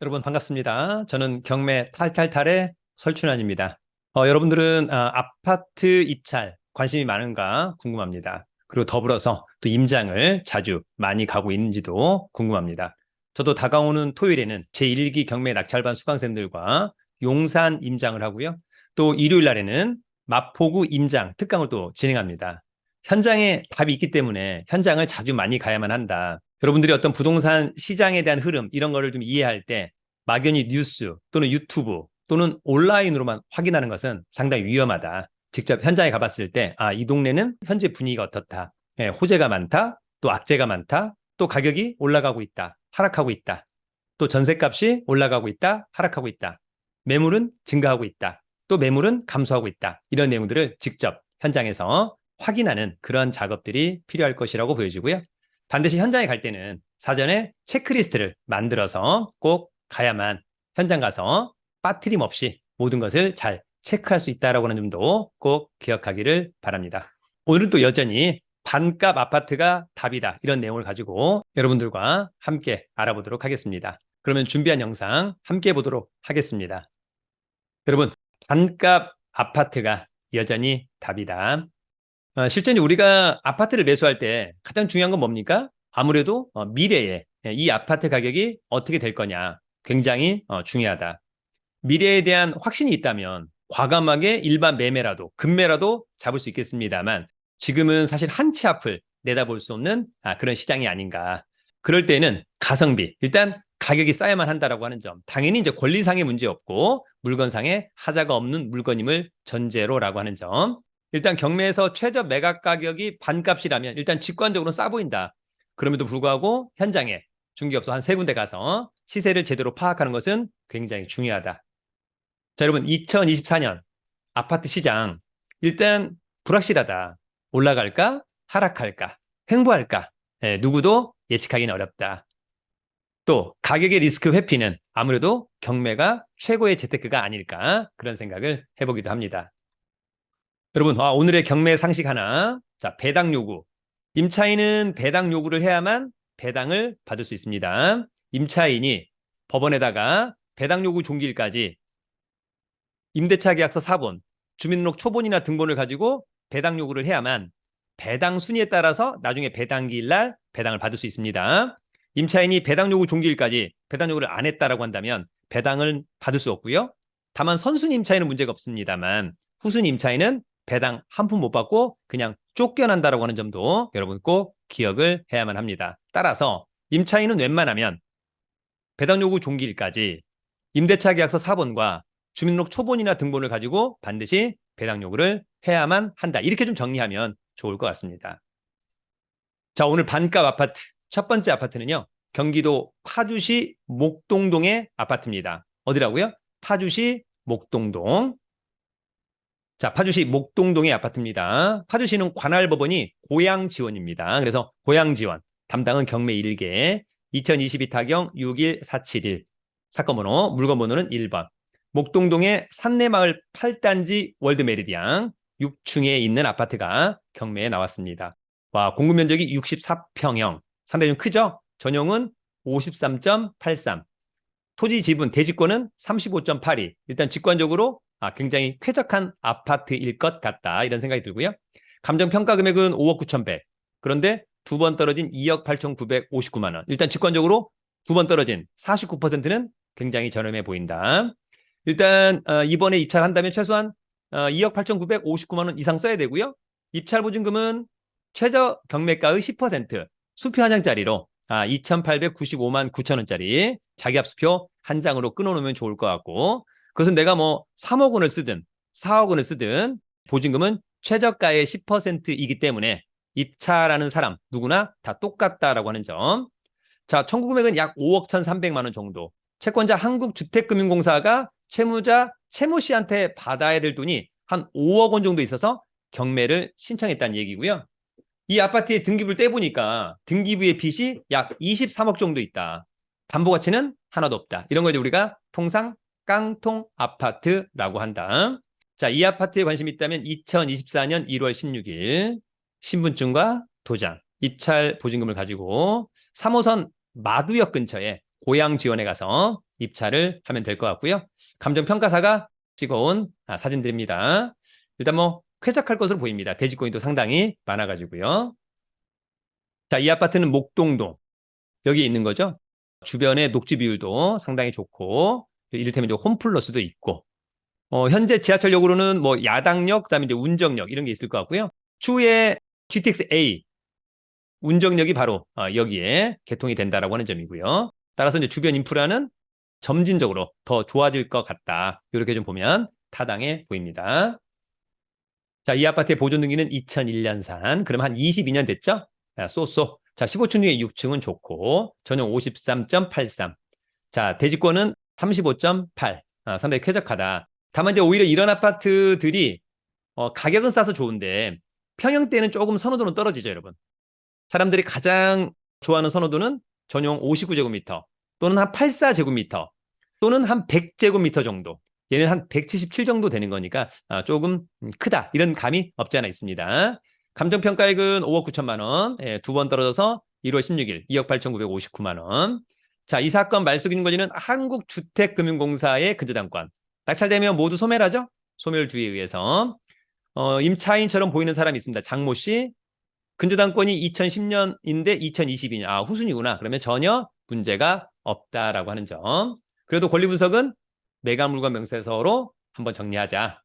여러분 반갑습니다. 저는 경매 탈탈탈의 설춘환입니다. 여러분들은 아파트 입찰 관심이 많은가 궁금합니다. 그리고 더불어서 또 임장을 자주 많이 가고 있는지도 궁금합니다. 저도 다가오는 토요일에는 제1기 경매 낙찰반 수강생들과 용산 임장을 하고요. 또 일요일 날에는 마포구 임장 특강을 또 진행합니다. 현장에 답이 있기 때문에 현장을 자주 많이 가야만 한다. 여러분들이 어떤 부동산 시장에 대한 흐름 이런 거를 좀 이해할 때 막연히 뉴스 또는 유튜브 또는 온라인으로만 확인하는 것은 상당히 위험하다. 직접 현장에 가봤을 때 이 동네는 현재 분위기가 어떻다. 호재가 많다. 또 악재가 많다. 또 가격이 올라가고 있다. 하락하고 있다. 또 전셋값이 올라가고 있다. 하락하고 있다. 매물은 증가하고 있다. 또 매물은 감소하고 있다. 이런 내용들을 직접 현장에서 확인하는 그런 작업들이 필요할 것이라고 보여지고요. 반드시 현장에 갈 때는 사전에 체크리스트를 만들어서 꼭 가야만 현장 가서 빠트림 없이 모든 것을 잘 체크할 수 있다는 점도 꼭 기억하기를 바랍니다. 오늘은 또 여전히 반값 아파트가 답이다 이런 내용을 가지고 여러분들과 함께 알아보도록 하겠습니다. 그러면 준비한 영상 함께 보도록 하겠습니다. 여러분, 반값 아파트가 여전히 답이다. 실제로 우리가 아파트를 매수할 때 가장 중요한 건 뭡니까? 아무래도 미래에 이 아파트 가격이 어떻게 될 거냐 굉장히 중요하다. 미래에 대한 확신이 있다면 과감하게 일반 매매라도 급매라도 잡을 수 있겠습니다만 지금은 사실 한 치 앞을 내다볼 수 없는 그런 시장이 아닌가. 그럴 때는 가성비, 일단 가격이 싸야만 한다라고 하는 점. 당연히 이제 권리상의 문제 없고 물건상의 하자가 없는 물건임을 전제로라고 하는 점. 일단 경매에서 최저 매각 가격이 반값이라면 일단 직관적으로 싸 보인다. 그럼에도 불구하고 현장에 중개업소 한 3군데 가서 시세를 제대로 파악하는 것은 굉장히 중요하다. 자, 여러분 2024년 아파트 시장 일단 불확실하다. 올라갈까? 하락할까? 횡보할까? 누구도 예측하기는 어렵다. 또 가격의 리스크 회피는 아무래도 경매가 최고의 재테크가 아닐까 그런 생각을 해보기도 합니다. 여러분 오늘의 경매 상식 하나. 자, 배당 요구. 임차인은 배당 요구를 해야만 배당을 받을 수 있습니다. 임차인이 법원에다가 배당 요구 종기일까지 임대차 계약서 사본, 주민등록 초본이나 등본을 가지고 배당 요구를 해야만 배당 순위에 따라서 나중에 배당기일 날 배당을 받을 수 있습니다. 임차인이 배당 요구 종기일까지 배당 요구를 안 했다라고 한다면 배당을 받을 수 없고요. 다만 선순위 임차인은 문제가 없습니다만 후순위 임차인은 배당 한 푼 못 받고 그냥 쫓겨난다라고 하는 점도 여러분 꼭 기억을 해야만 합니다. 따라서 임차인은 웬만하면 배당 요구 종기일까지 임대차 계약서 사본과 주민등록 초본이나 등본을 가지고 반드시 배당 요구를 해야만 한다. 이렇게 좀 정리하면 좋을 것 같습니다. 자, 오늘 반값 아파트 첫 번째 아파트는요. 경기도 파주시 목동동의 아파트입니다. 어디라고요? 파주시 목동동. 자, 파주시 목동동의 아파트입니다. 파주시는 관할법원이 고양지원입니다. 그래서 고양지원 담당은 경매 1개 2022 타경 61471 사건 번호 물건 번호는 1번 목동동의 산내마을 8단지 월드메리디앙 6층에 있는 아파트가 경매에 나왔습니다. 와, 공급 면적이 64평형 상당히 좀 크죠? 전용은 53.83 토지 지분 대지권은 35.82 일단 직관적으로 굉장히 쾌적한 아파트일 것 같다 이런 생각이 들고요. 감정평가 금액은 5억 9,100 그런데 두 번 떨어진 2억 8,959만 원 일단 직관적으로 두 번 떨어진 49%는 굉장히 저렴해 보인다. 일단 이번에 입찰한다면 최소한 2억 8,959만 원 이상 써야 되고요. 입찰 보증금은 최저 경매가의 10% 수표 한 장짜리로 2,895만 9천 원짜리 자기합수표 한 장으로 끊어놓으면 좋을 것 같고 그것은 내가 뭐 3억 원을 쓰든 4억 원을 쓰든 보증금은 최저가의 10%이기 때문에 입찰하는 사람 누구나 다 똑같다라고 하는 점. 자, 청구 금액은 약 5억 1,300만 원 정도. 채권자 한국주택금융공사가 채무자 채무 씨한테 받아야 될 돈이 한 5억 원 정도 있어서 경매를 신청했다는 얘기고요. 이 아파트의 등기부를 떼보니까 등기부의 빚이 약 23억 정도 있다. 담보가치는 하나도 없다. 이런 걸 우리가 통상 깡통 아파트라고 한다. 자, 이 아파트에 관심이 있다면 2024년 1월 16일 신분증과 도장, 입찰 보증금을 가지고 3호선 마두역 근처에 고향 지원에 가서 입찰을 하면 될 것 같고요. 감정평가사가 찍어온 사진들입니다. 일단 뭐 쾌적할 것으로 보입니다. 대지권이 또 상당히 많아가지고요. 자, 이 아파트는 목동동. 여기 있는 거죠. 주변의 녹지 비율도 상당히 좋고, 이를테면 이제 홈플러스도 있고, 현재 지하철역으로는 뭐 야당역, 그다음에 이제 운정역 이런 게 있을 것 같고요. 추후에 GTX A 운정역이 바로 여기에 개통이 된다라고 하는 점이고요. 따라서 이제 주변 인프라는 점진적으로 더 좋아질 것 같다. 이렇게 좀 보면 타당해 보입니다. 자, 이 아파트의 보존 등기는 2001년산. 그럼 한 22년 됐죠? 쏘쏘. 자, 15층 중에 6층은 좋고 전용 53.83. 자, 대지권은 35.8. 상당히 쾌적하다. 다만 이제 오히려 이런 아파트들이 가격은 싸서 좋은데 평형대는 조금 선호도는 떨어지죠, 여러분. 사람들이 가장 좋아하는 선호도는 전용 59제곱미터 또는 한 84제곱미터 또는 한 100제곱미터 정도. 얘는 한 177 정도 되는 거니까 조금 크다. 이런 감이 없지 않아 있습니다. 감정평가액은 5억 9천만 원. 두 번 떨어져서 1월 16일 2억 8,959만 원. 자, 이 사건 말소기준거지는 한국주택금융공사의 근저당권. 낙찰되면 모두 소멸하죠? 소멸주의에 의해서. 임차인처럼 보이는 사람이 있습니다. 장모 씨. 근저당권이 2010년인데 2022년. 후순위구나. 그러면 전혀 문제가 없다라고 하는 점. 그래도 권리분석은 매각물건 명세서로 한번 정리하자.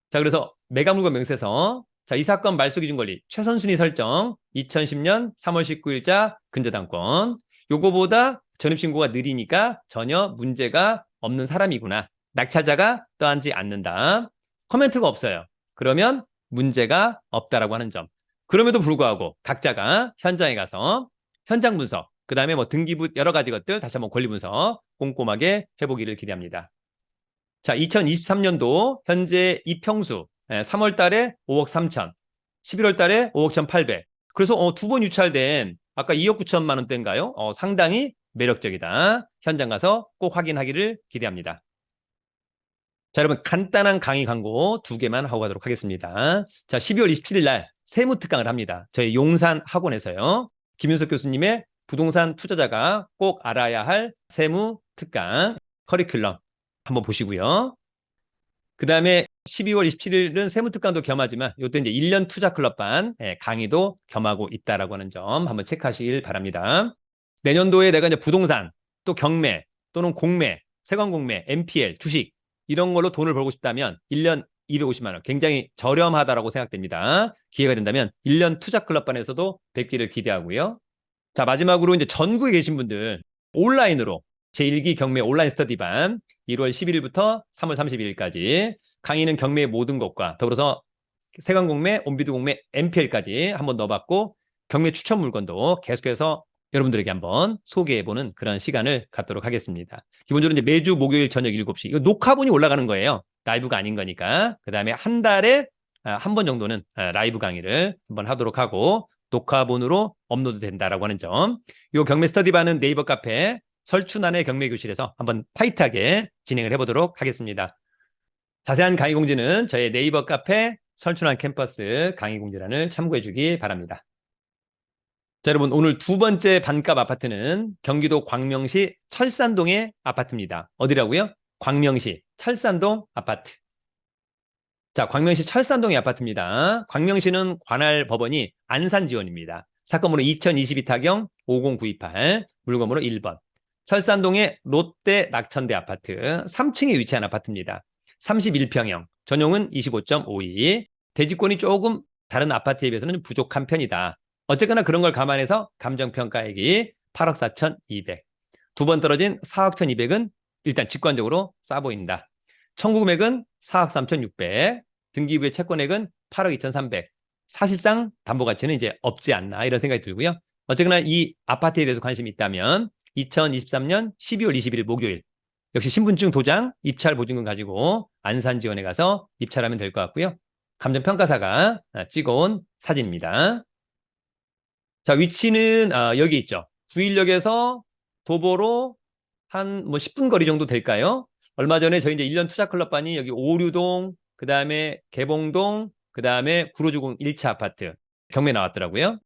자, 그래서 매각물건 명세서. 자, 이 사건 말소기준 권리 최선순위 설정 2010년 3월 19일자 근저당권. 요거보다 전입신고가 느리니까 전혀 문제가 없는 사람이구나. 낙찰자가 떠안지 않는다. 코멘트가 없어요. 그러면 문제가 없다라고 하는 점. 그럼에도 불구하고 각자가 현장에 가서 현장 분석, 그 다음에 뭐 등기부 여러 가지 것들 다시 한번 권리 분석 꼼꼼하게 해보기를 기대합니다. 자, 2023년도 현재 이평수 3월 달에 5억 3천, 11월 달에 5억 1,800. 그래서 두 번 유찰된 아까 2억 9천만 원대인가요? 상당히 매력적이다. 현장 가서 꼭 확인하기를 기대합니다. 자, 여러분 간단한 강의 광고 2개만 하고 가도록 하겠습니다. 자, 12월 27일 날 세무특강을 합니다. 저희 용산 학원에서요. 김윤석 교수님의 부동산 투자자가 꼭 알아야 할 세무특강 커리큘럼 한번 보시고요. 그 다음에 12월 27일은 세무특강도 겸하지만 이때 이제 1년 투자클럽반 강의도 겸하고 있다라고 하는 점 한번 체크하시길 바랍니다. 내년도에 내가 이제 부동산 또 경매 또는 공매, 세관공매, NPL, 주식 이런 걸로 돈을 벌고 싶다면 1년 250만 원 굉장히 저렴하다라고 생각됩니다. 기회가 된다면 1년 투자클럽반에서도 뵙기를 기대하고요. 자, 마지막으로 이제 전국에 계신 분들 온라인으로 제1기 경매 온라인 스터디반 1월 11일부터 3월 31일까지 강의는 경매의 모든 것과 더불어서 세관공매, 온비드공매, NPL까지 한번 넣어봤고 경매 추천 물건도 계속해서 여러분들에게 한번 소개해보는 그런 시간을 갖도록 하겠습니다. 기본적으로 이제 매주 목요일 저녁 7시 이거 녹화본이 올라가는 거예요. 라이브가 아닌 거니까. 그 다음에 한 달에 한 번 정도는 라이브 강의를 한번 하도록 하고 녹화본으로 업로드 된다라고 하는 점. 이 경매 스터디반은 네이버 카페 설춘환의 경매교실에서 한번 타이트하게 진행을 해보도록 하겠습니다. 자세한 강의 공지는 저희 네이버 카페 설춘환 캠퍼스 강의 공지란을 참고해 주기 바랍니다. 자, 여러분 오늘 두 번째 반값 아파트는 경기도 광명시 철산동의 아파트입니다. 어디라고요? 광명시 철산동 아파트. 자, 광명시 철산동의 아파트입니다. 광명시는 관할 법원이 안산지원입니다. 사건번호 2022타경 50928 물건번호 1번. 철산동의 롯데 낙천대 아파트 3층에 위치한 아파트입니다. 31평형, 전용은 25.52. 대지권이 조금 다른 아파트에 비해서는 부족한 편이다. 어쨌거나 그런 걸 감안해서 감정평가액이 8억 4,200. 두 번 떨어진 4억 1,200은 일단 직관적으로 싸 보인다. 청구 금액은 4억 3,600. 등기부의 채권액은 8억 2,300. 사실상 담보 가치는 이제 없지 않나 이런 생각이 들고요. 어쨌거나 이 아파트에 대해서 관심이 있다면 2023년 12월 21일 목요일 역시 신분증 도장 입찰 보증금 가지고 안산지원에 가서 입찰하면 될 것 같고요. 감정평가사가 찍어온 사진입니다. 자, 위치는 여기 있죠. 구일역에서 도보로 한 10분 거리 정도 될까요? 얼마 전에 저희 이제 1년 투자클럽반이 여기 오류동, 그 다음에 개봉동, 그 다음에 구로주공 1차 아파트 경매 나왔더라고요.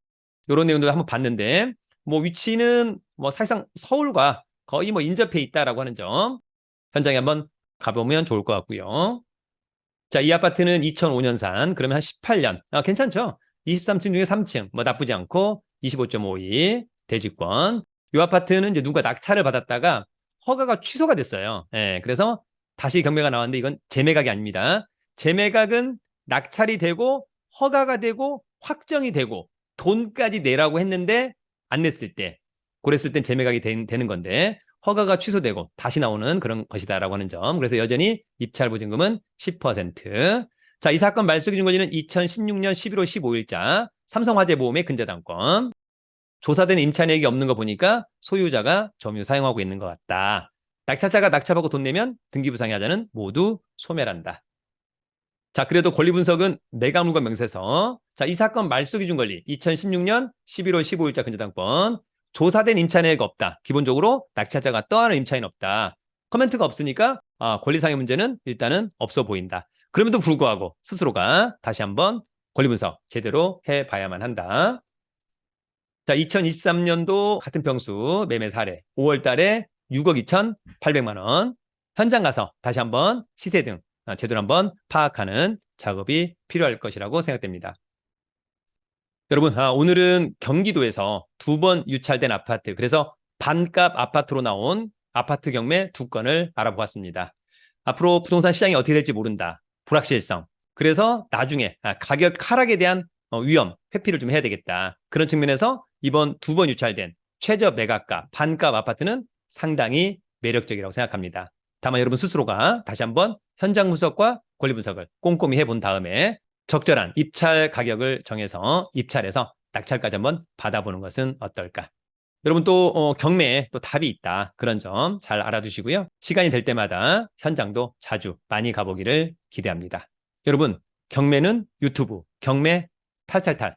이런 내용들 한번 봤는데 위치는 사실상 서울과 거의 뭐 인접해 있다라고 하는 점 현장에 한번 가보면 좋을 것 같고요. 자, 이 아파트는 2005년산, 그러면 한 18년. 괜찮죠? 23층 중에 3층, 뭐 나쁘지 않고 25.52 대지권. 이 아파트는 이제 누가 낙찰을 받았다가 허가가 취소가 됐어요. 예, 그래서 다시 경매가 나왔는데 이건 재매각이 아닙니다. 재매각은 낙찰이 되고 허가가 되고 확정이 되고 돈까지 내라고 했는데 안 냈을 때, 그랬을 땐 재매각이 되는 건데 허가가 취소되고 다시 나오는 그런 것이다라고 하는 점. 그래서 여전히 입찰 보증금은 10%. 자, 이 사건 말소 기준 권리는 2016년 11월 15일자 삼성화재보험의 근저당권. 조사된 임차내역이 없는 거 보니까 소유자가 점유 사용하고 있는 것 같다. 낙찰자가 낙찰받고 돈 내면 등기부상의 하자는 모두 소멸한다. 자, 그래도 권리 분석은 매각물건 명세서. 자, 이 사건 말소 기준 권리 2016년 11월 15일자 근저당권. 조사된 임차내역 없다. 기본적으로 낙찰자가 떠안은 임차인 없다. 커멘트가 없으니까 권리상의 문제는 일단은 없어 보인다. 그럼에도 불구하고 스스로가 다시 한번 권리 분석 제대로 해봐야만 한다. 자, 2023년도 같은 평수 매매 사례 5월 달에 6억 2,800만 원. 현장 가서 다시 한번 시세 등 제대로 한번 파악하는 작업이 필요할 것이라고 생각됩니다. 여러분, 오늘은 경기도에서 2번 유찰된 아파트, 그래서 반값 아파트로 나온 아파트 경매 2건을 알아보았습니다. 앞으로 부동산 시장이 어떻게 될지 모른다. 불확실성. 그래서 나중에 가격 하락에 대한 위험, 회피를 좀 해야 되겠다. 그런 측면에서 이번 2번 유찰된 최저 매각가 반값 아파트는 상당히 매력적이라고 생각합니다. 다만 여러분 스스로가 다시 한번 현장 분석과 권리 분석을 꼼꼼히 해본 다음에 적절한 입찰 가격을 정해서 입찰해서 낙찰까지 한번 받아보는 것은 어떨까? 여러분 또 경매에 또 답이 있다. 그런 점 잘 알아두시고요. 시간이 될 때마다 현장도 자주 많이 가보기를 기대합니다. 여러분, 경매는 유튜브 경매 탈탈탈